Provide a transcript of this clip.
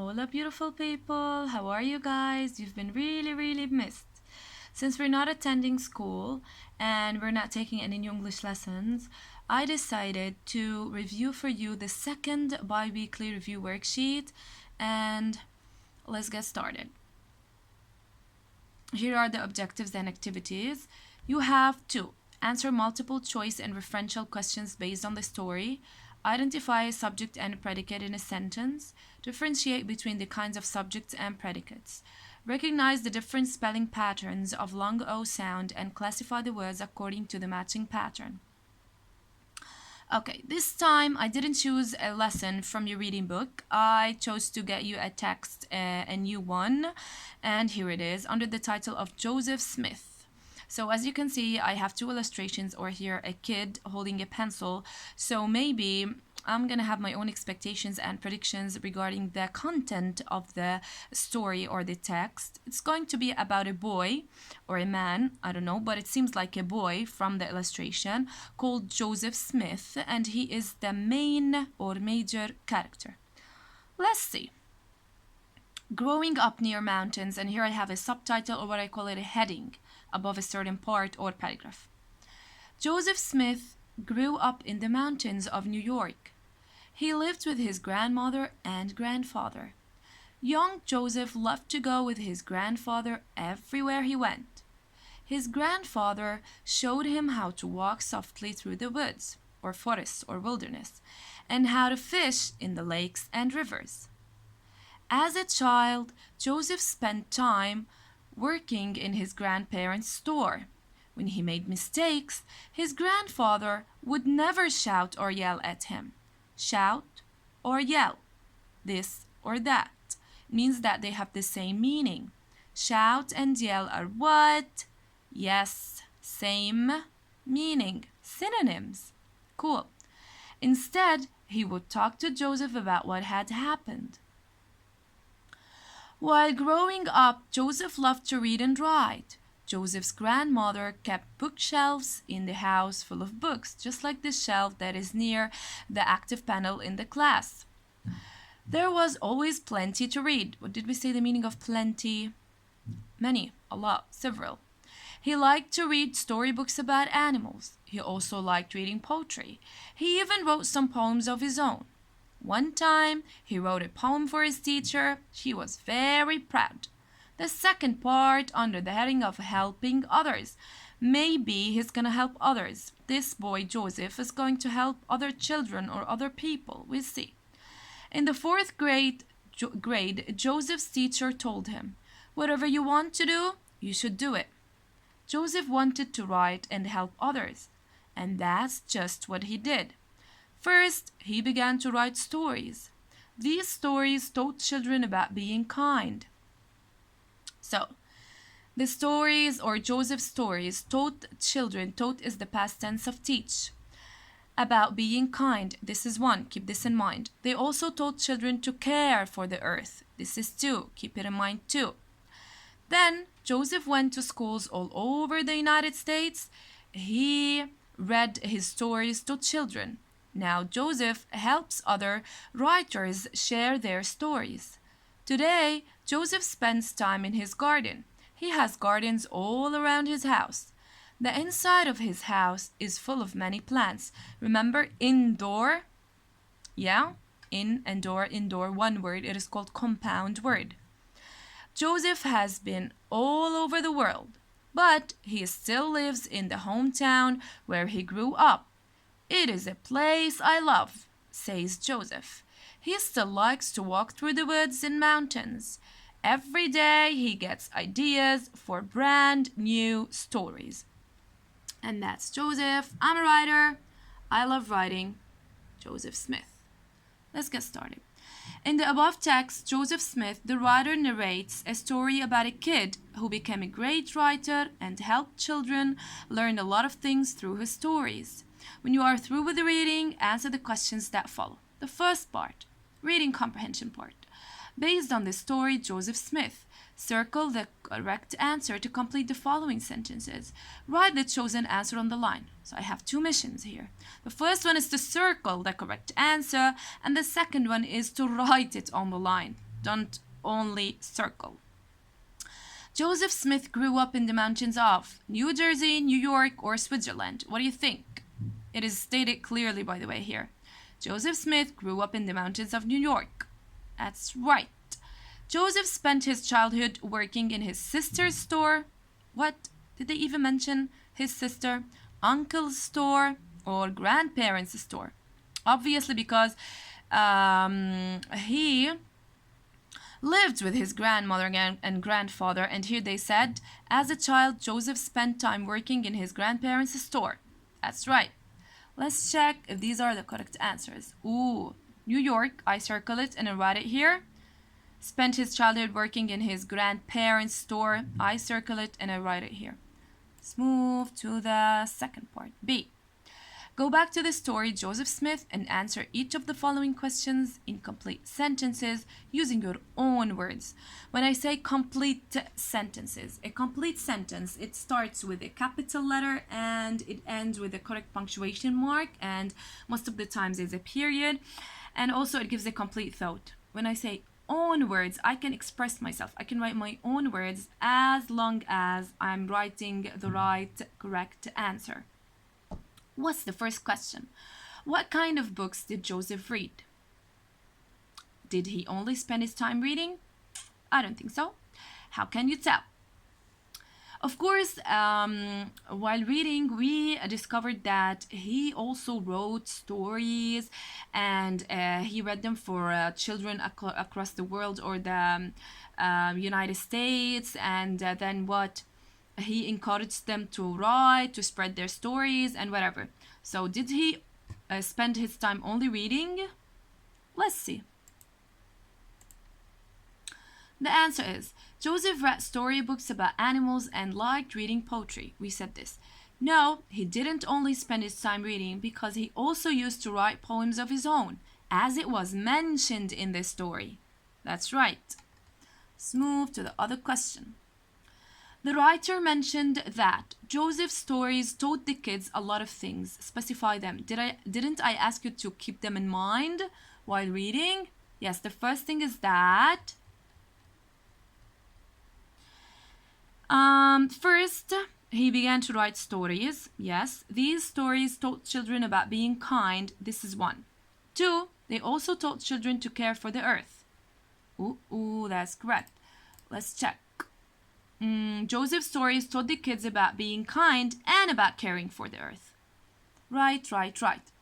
Hola, beautiful people. How are you guys? You've been really missed. Since we're not attending school and we're not taking any new English lessons, I decided to review for you the second bi-weekly review worksheet, and let's get started. Here are the objectives and activities. You have to answer multiple choice and referential questions based on the story, identify a subject and a predicate in a sentence, differentiate between the kinds of subjects and predicates, recognize the different spelling patterns of long O sound and classify the words according to the matching pattern. Okay, this time I didn't choose a lesson from your reading book. I chose to get you a text, a new one, and here it is under the title of Joseph Smith. So as you can see, I have two illustrations, or here a kid holding a pencil. So maybe I'm gonna have my own expectations and predictions regarding the content of the story or the text. It's going to be about a boy or a man, I don't know, but it seems like a boy from the illustration called Joseph Smith, and he is the main or major character. Let's see. Growing up near mountains, and here I have a subtitle, or what I call it a heading, above a certain part or paragraph. Joseph Smith grew up in the mountains of New York. He lived with his grandmother and grandfather. Young Joseph loved to go with his grandfather everywhere he went. His grandfather showed him how to walk softly through the woods, or forests, or wilderness, and how to fish in the lakes and rivers. As a child, Joseph spent time working in his grandparents' store. When he made mistakes, his grandfather would never shout or yell at him. Shout or yell, this or that, means that they have the same meaning. Shout and yell are what? Yes, same meaning. Synonyms. Cool. Instead, he would talk to Joseph about what had happened. While growing up, Joseph loved to read and write. Joseph's grandmother kept bookshelves in the house full of books, just like this shelf that is near the active panel in the class. There was always plenty to read. What did we say the meaning of plenty? Many, a lot, several. He liked to read storybooks about animals. He also liked reading poetry. He even wrote some poems of his own. One time, he wrote a poem for his teacher. She was very proud. The second part, under the heading of helping others. Maybe he's gonna help others. This boy, Joseph, is going to help other children or other people. We'll see. In the fourth grade, Joseph's teacher told him, "Whatever you want to do, you should do it." Joseph wanted to write and help others, and that's just what he did. First, he began to write stories. These stories taught children about being kind. So, the stories, or Joseph's stories, taught children, taught is the past tense of teach, about being kind. This is one, keep this in mind. They also taught children to care for the earth. This is two, keep it in mind too. Then, Joseph went to schools all over the United States. He read his stories to children. Now Joseph helps other writers share their stories. Today, Joseph spends time in his garden. He has gardens all around his house. The inside of his house is full of many plants. Remember indoor? Yeah? Indoor, one word. It is called compound word. Joseph has been all over the world, but he still lives in the hometown where he grew up. "It is a place I love," says Joseph. He still likes to walk through the woods and mountains. Every day he gets ideas for brand new stories. And that's Joseph. I'm a writer. I love writing. Joseph Smith. Let's get started. In the above text, Joseph Smith, the writer, narrates a story about a kid who became a great writer and helped children learn a lot of things through his stories. When you are through with the reading, answer the questions that follow. The first part, reading comprehension part. Based on the story Joseph Smith, circle the correct answer to complete the following sentences. Write the chosen answer on the line. So I have two missions here. The first one is to circle the correct answer, and the second one is to write it on the line. Don't only circle. Joseph Smith grew up in the mountains of New Jersey, New York, or Switzerland. What do you think? It is stated clearly, by the way, here. Joseph Smith grew up in the mountains of New York. That's right. Joseph spent his childhood working in his sister's store. What? Did they even mention his sister? Uncle's store or grandparents' store? Obviously, because he lived with his grandmother and grandfather, and here they said, as a child, Joseph spent time working in his grandparents' store. That's right. Let's check if these are the correct answers. Ooh, New York, I circle it and I write it here. Spent his childhood working in his grandparents' store. I circle it and I write it here. Let's move to the second part. B. Go back to the story Joseph Smith and answer each of the following questions in complete sentences using your own words. When I say complete sentences, a complete sentence, it starts with a capital letter and it ends with the correct punctuation mark, and most of the times there's a period, and also it gives a complete thought. When I say own words, I can express myself. I can write my own words as long as I'm writing the right, correct answer. What's the first question? What kind of books did Joseph read? Did he only spend his time reading? I don't think so. How can you tell? Of course, while reading, we discovered that he also wrote stories, and he read them for children across the world or the United States, and then what? He encouraged them to write, to spread their stories, and whatever. So did he spend his time only reading? Let's see. The answer is, Joseph read storybooks about animals and liked reading poetry. We said this. No, he didn't only spend his time reading, because he also used to write poems of his own, as it was mentioned in the story. That's right. Let's move to the other question. The writer mentioned that Joseph's stories taught the kids a lot of things. Specify them. Didn't I ask you to keep them in mind while reading? Yes, the first thing is that first, he began to write stories. Yes, these stories taught children about being kind. This is one. Two, they also taught children to care for the earth. Ooh, that's correct. Let's check. Joseph's stories taught the kids about being kind and about caring for the earth. Right.